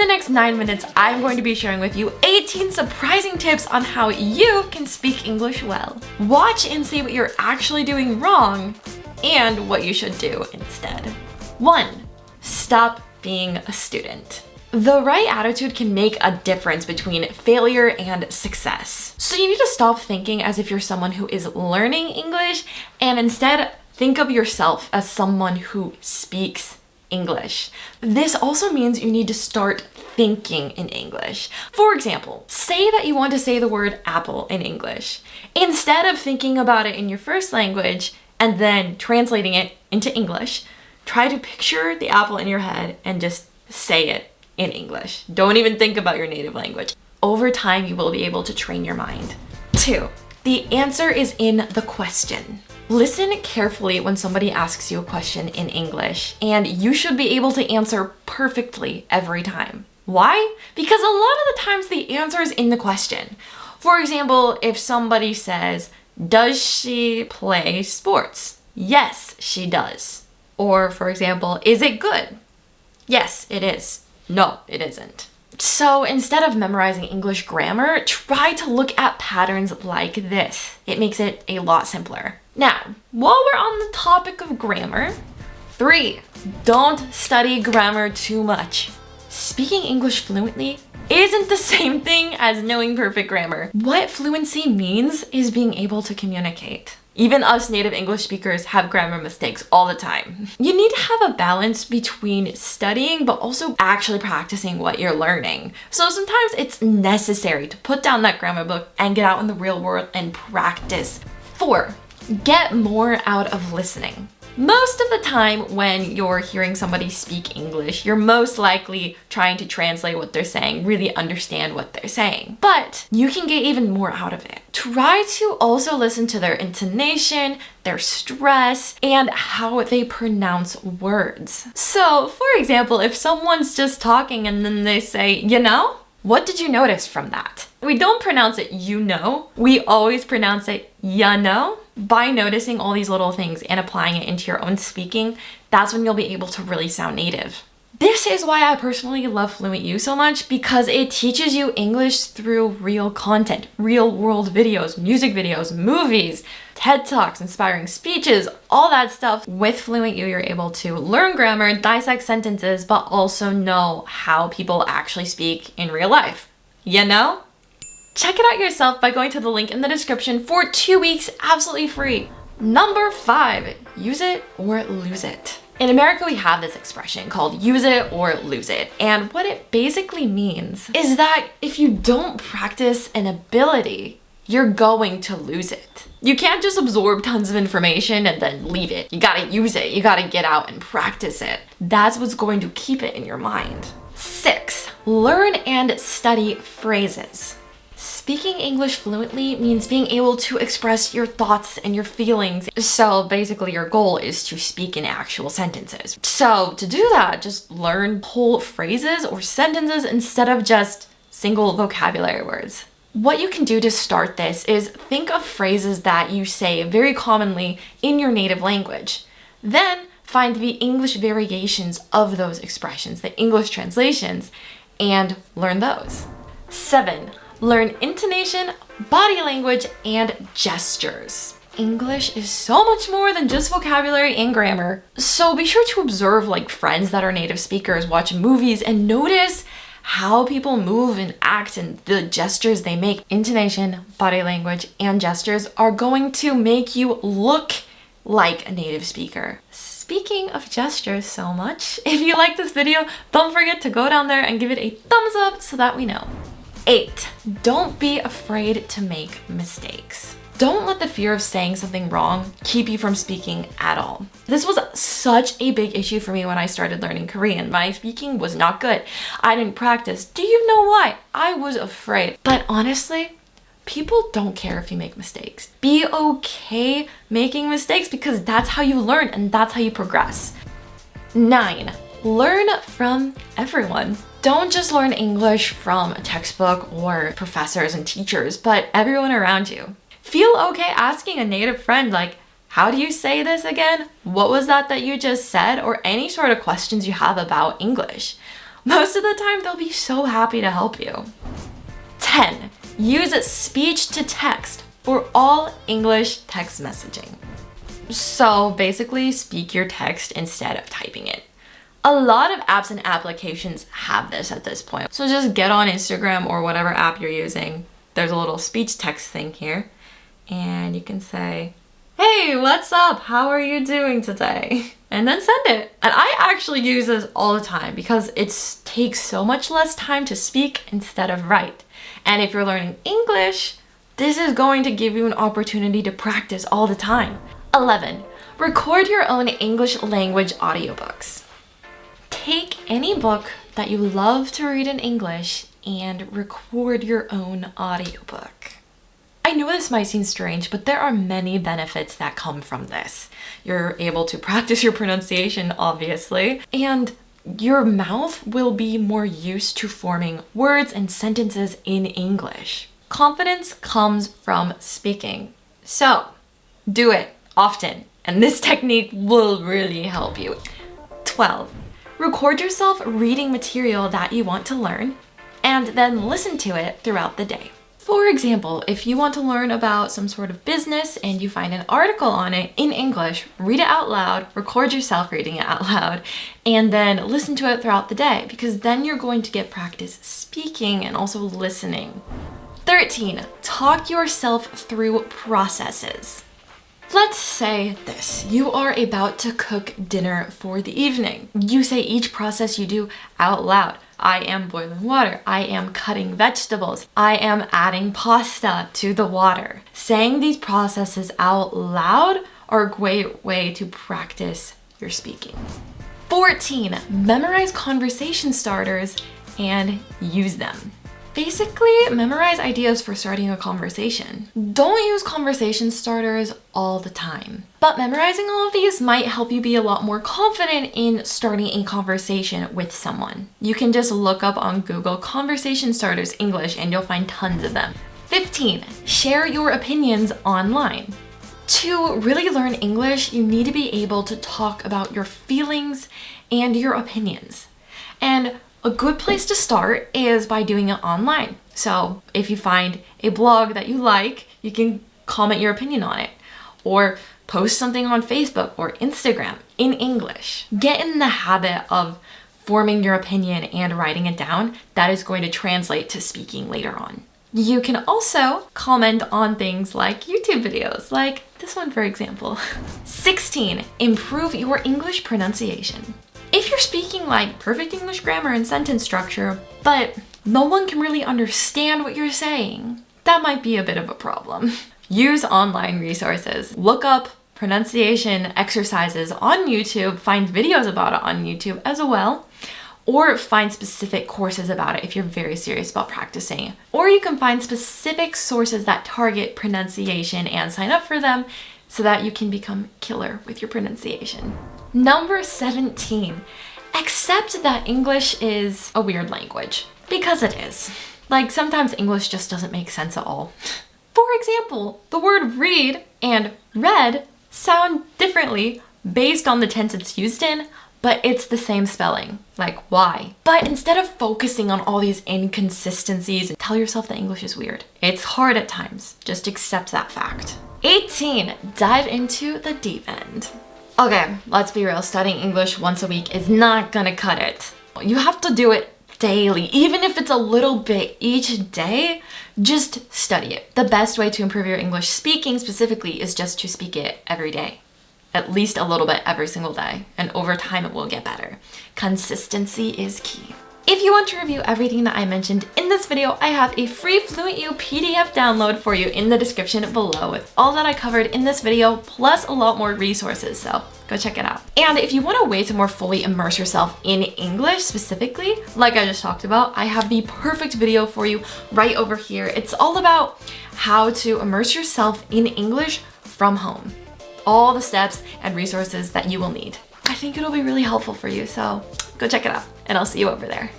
the next 9 minutes, I'm going to be sharing with you 18 surprising tips on how you can speak English well. Watch and see what you're actually doing wrong and what you should do instead. 1. Stop being a student. The right attitude can make a difference between failure and success. So you need to stop thinking as if you're someone who is learning English and instead think of yourself as someone who speaks English. This also means you need to start thinking in English. For example, say that you want to say the word apple in English. Instead of thinking about it in your first language and then translating it into English, try to picture the apple in your head and just say it in English. Don't even think about your native language. Over time, you will be able to train your mind. 2. The answer is in the question. Listen carefully when somebody asks you a question in English, and you should be able to answer perfectly every time. Why? Because a lot of the times the answer is in the question. For example, if somebody says, "Does she play sports?" Yes, she does. Or for example, "Is it good?" Yes, it is. No, it isn't. So instead of memorizing English grammar, try to look at patterns like this. It makes it a lot simpler. Now, while we're on the topic of grammar, 3, don't study grammar too much. Speaking English fluently isn't the same thing as knowing perfect grammar. What fluency means is being able to communicate. Even us native English speakers have grammar mistakes all the time. You need to have a balance between studying but also actually practicing what you're learning. So sometimes it's necessary to put down that grammar book and get out in the real world and practice. 4, get more out of listening. Most of the time when you're hearing somebody speak English, you're most likely trying to translate what they're saying, really understand what they're saying. But you can get even more out of it. Try to also listen to their intonation, their stress, and how they pronounce words. So, for example, if someone's just talking and then they say, "You know?" What did you notice from that? We don't pronounce it "you know." We always pronounce it "ya know." By noticing all these little things and applying it into your own speaking, that's when you'll be able to really sound native. This is why I personally love FluentU so much, because it teaches you English through real content, real world videos, music videos, movies, TED Talks, inspiring speeches, all that stuff. With FluentU, you're able to learn grammar, dissect sentences, but also know how people actually speak in real life. You know? Check it out yourself by going to the link in the description for 2 weeks absolutely free. Number 5, use it or lose it. In America, we have this expression called use it or lose it. And what it basically means is that if you don't practice an ability, you're going to lose it. You can't just absorb tons of information and then leave it. You gotta use it. You gotta get out and practice it. That's what's going to keep it in your mind. 6, learn and study phrases. Speaking English fluently means being able to express your thoughts and your feelings. So basically your goal is to speak in actual sentences. So to do that, just learn whole phrases or sentences instead of just single vocabulary words. What you can do to start this is think of phrases that you say very commonly in your native language. Then find the English variations of those expressions, the English translations, and learn those. 7, learn intonation, body language, and gestures. English is so much more than just vocabulary and grammar. So be sure to observe like friends that are native speakers, watch movies, and notice how people move and act and the gestures they make. Intonation, body language, and gestures are going to make you look like a native speaker. Speaking of gestures so much, if you like this video, don't forget to go down there and give it a thumbs up so that we know. 8, don't be afraid to make mistakes. Don't let the fear of saying something wrong keep you from speaking at all. This was such a big issue for me when I started learning Korean. My speaking was not good. I didn't practice. Do you know why? I was afraid. But honestly, people don't care if you make mistakes. Be okay making mistakes because that's how you learn and that's how you progress. 9, learn from everyone. Don't just learn English from a textbook or professors and teachers, but everyone around you. Feel okay asking a native friend like, how do you say this again? What was that you just said? Or any sort of questions you have about English. Most of the time, they'll be so happy to help you. 10. Use speech to text for all English text messaging. So basically, speak your text instead of typing it. A lot of apps and applications have this at this point. So just get on Instagram or whatever app you're using. There's a little speech text thing here. And you can say, hey, what's up? How are you doing today? And then send it. And I actually use this all the time because it takes so much less time to speak instead of write. And if you're learning English, this is going to give you an opportunity to practice all the time. 11. Record your own English language audiobooks. Take any book that you love to read in English and record your own audiobook. I know this might seem strange, but there are many benefits that come from this. You're able to practice your pronunciation, obviously, and your mouth will be more used to forming words and sentences in English. Confidence comes from speaking. So, do it often, and this technique will really help you. 12. Record yourself reading material that you want to learn, and then listen to it throughout the day. For example, if you want to learn about some sort of business and you find an article on it in English, read it out loud, record yourself reading it out loud, and then listen to it throughout the day, because then you're going to get practice speaking and also listening. 13. Talk yourself through processes. Let's say this, you are about to cook dinner for the evening. You say each process you do out loud. I am boiling water. I am cutting vegetables. I am adding pasta to the water. Saying these processes out loud are a great way to practice your speaking. 14. Memorize conversation starters and use them. Basically, memorize ideas for starting a conversation. Don't use conversation starters all the time. But memorizing all of these might help you be a lot more confident in starting a conversation with someone. You can just look up on Google conversation starters English and you'll find tons of them. 15. Share your opinions online. To really learn English, you need to be able to talk about your feelings and your opinions. And a good place to start is by doing it online. So if you find a blog that you like, you can comment your opinion on it or post something on Facebook or Instagram in English. Get in the habit of forming your opinion and writing it down. That is going to translate to speaking later on. You can also comment on things like YouTube videos, like this one for example. 16. Improve your English pronunciation. If you're speaking like perfect English grammar and sentence structure, but no one can really understand what you're saying, that might be a bit of a problem. Use online resources. Look up pronunciation exercises on YouTube, find videos about it on YouTube as well, or find specific courses about it if you're very serious about practicing. Or you can find specific sources that target pronunciation and sign up for them so that you can become killer with your pronunciation. Number 17, accept that English is a weird language, because it is. Like sometimes English just doesn't make sense at all. For example, the word read and read sound differently based on the tense it's used in, but it's the same spelling, like why? But instead of focusing on all these inconsistencies, tell yourself that English is weird. It's hard at times, just accept that fact. 18, dive into the deep end. Okay, let's be real, studying English once a week is not gonna cut it. You have to do it daily, even if it's a little bit each day, just study it. The best way to improve your English speaking specifically is just to speak it every day. At least a little bit every single day, and over time it will get better. Consistency is key. If you want to review everything that I mentioned in this video, I have a free FluentU PDF download for you in the description below with all that I covered in this video, plus a lot more resources, so go check it out. And if you want a way to more fully immerse yourself in English specifically, like I just talked about, I have the perfect video for you right over here. It's all about how to immerse yourself in English from home. All the steps and resources that you will need. I think it'll be really helpful for you, so go check it out, and I'll see you over there.